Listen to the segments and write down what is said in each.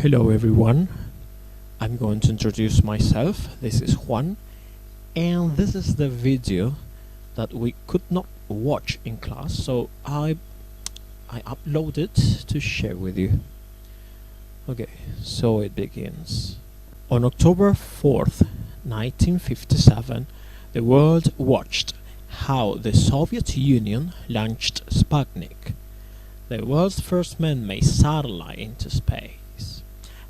Hello everyone, I'm going to introduce myself. This is Juan, and this is the video that we could not watch in class, so I uploaded to share with you. Okay, so it begins. On October 4th, 1957, the world watched how the Soviet Union launched Sputnik, the world's first man-made satellite into space.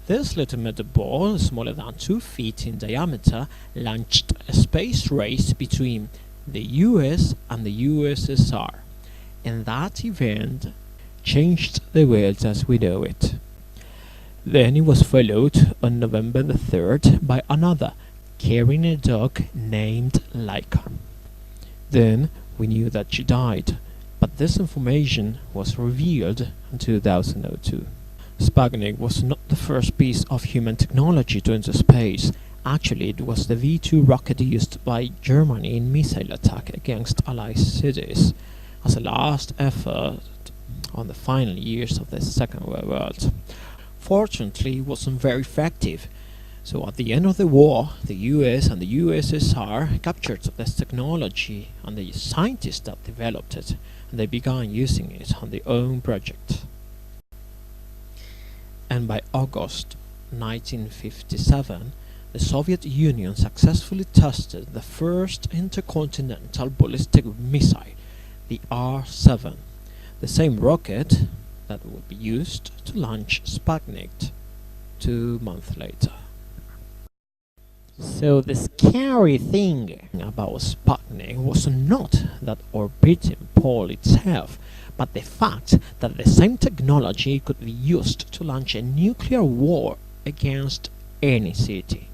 This little metal ball, smaller than 2 feet in diameter, launched a space race between the US and the USSR, and that event changed the world as we know it. Then it was followed on November the 3rd by another, carrying a dog named Laika. Then we knew that she died, but this information was revealed in 2002. Sputnik was not the first piece of human technology to enter space. Actually, it was the V-2 rocket used by Germany in missile attack against Allied cities as a last effort on the final years of the Second World War. Fortunately, it wasn't very effective. So at the end of the war, the US and the USSR captured this technology and the scientists that developed it, and they began using it on their own project. And by August 1957, the Soviet Union successfully tested the first intercontinental ballistic missile, the R-7, the same rocket that would be used to launch Sputnik 2 months later. So the scary thing about Sputnik was not that orbiting pole itself, but the fact that the same technology could be used to launch a nuclear war against any city.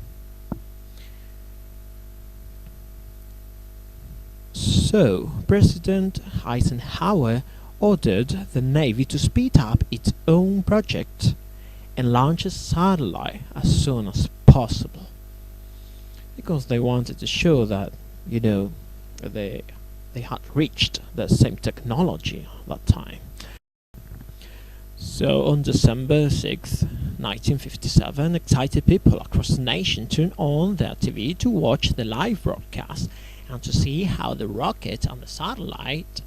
So, President Eisenhower ordered the Navy to speed up its own project and launch a satellite as soon as possible, because they wanted to show that, they had reached the same technology at that time. So on December 6, 1957, excited people across the nation turned on their TV to watch the live broadcast and to see how the rocket and the satellite,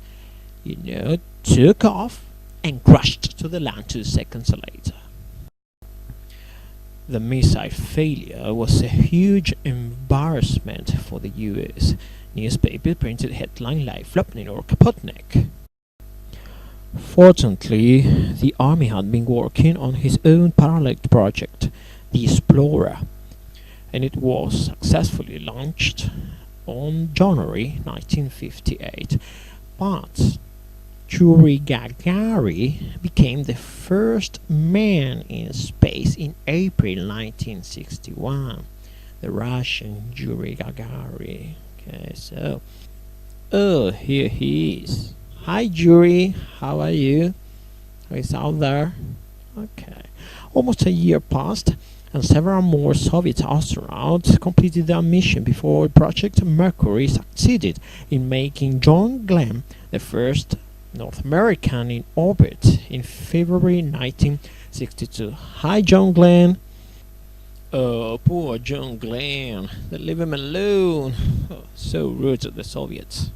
took off and crashed to the land 2 seconds later. The missile failure was a huge embarrassment for the US. Newspaper printed headline like Flopnik or Kaputnik. Fortunately, the army had been working on his own parallel project, the Explorer, and it was successfully launched on January 1958. But Yuri Gagarin became the first man in space in April 1961. The Russian Yuri Gagarin. Okay, so, here he is. Hi Yuri, how are you? He's out there. Okay. Almost a year passed, and several more Soviet astronauts completed their mission before Project Mercury succeeded in making John Glenn the first North American in orbit in February 1962. Hi John Glenn. Oh, poor John Glenn. They leave him alone. Oh, so rude to the Soviets.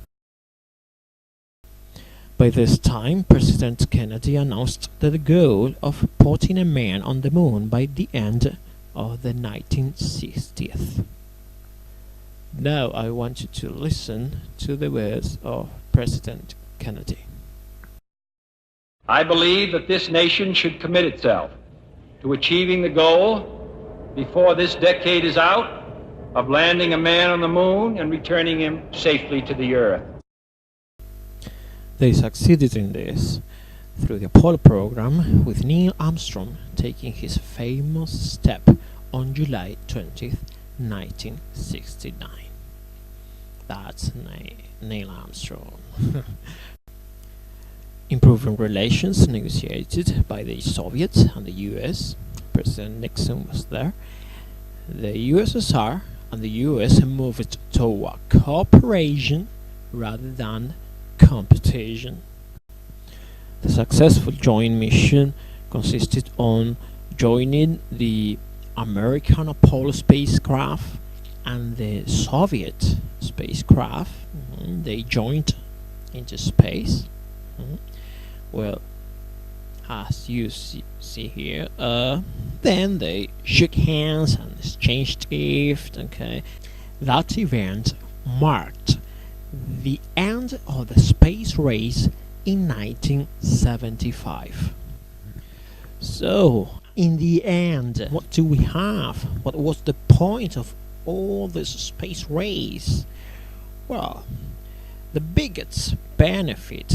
By this time, President Kennedy announced the goal of putting a man on the moon by the end of the 1960s. Now I want you to listen to the words of President Kennedy. I believe that this nation should commit itself to achieving the goal before this decade is out of landing a man on the moon and returning him safely to the earth. They succeeded in this through the Apollo program, with Neil Armstrong taking his famous step on July 20th, 1969. That's Neil Armstrong. Improving relations negotiated by the Soviets and the US. President Nixon was there. The USSR and the US moved toward cooperation rather than competition. The successful joint mission consisted on joining the American Apollo spacecraft and the Soviet spacecraft. They joined into space. Well, as you see here, then they shook hands and exchanged gifts. Okay, that event marked the end of the space race in 1975. So, in the end, what do we have? What was the point of all this space race? Well, the biggest benefit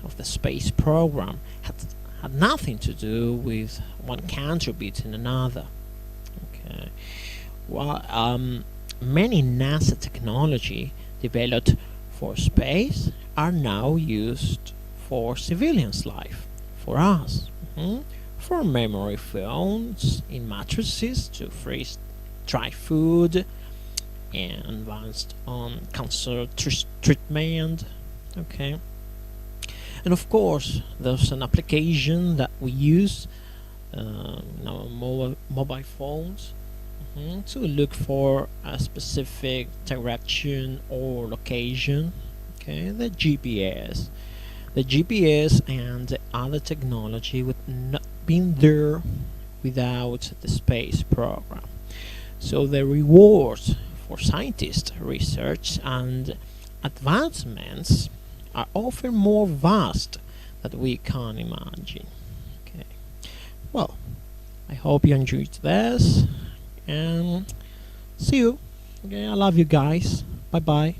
of the space program had nothing to do with one country beating another. Okay. Well, many NASA technology developed for space are now used for civilians' life, for us. For memory phones in mattresses to freeze dry food, and advanced on cancer treatment. Okay, and of course there's an application that we use in our mobile phones to look for a specific direction or location. Okay, the GPS and the other technology would not been there without the space program. So the rewards for scientists, research and advancements are often more vast than we can imagine. Okay. Well, I hope you enjoyed this and see you. Okay, I love you guys. Bye bye.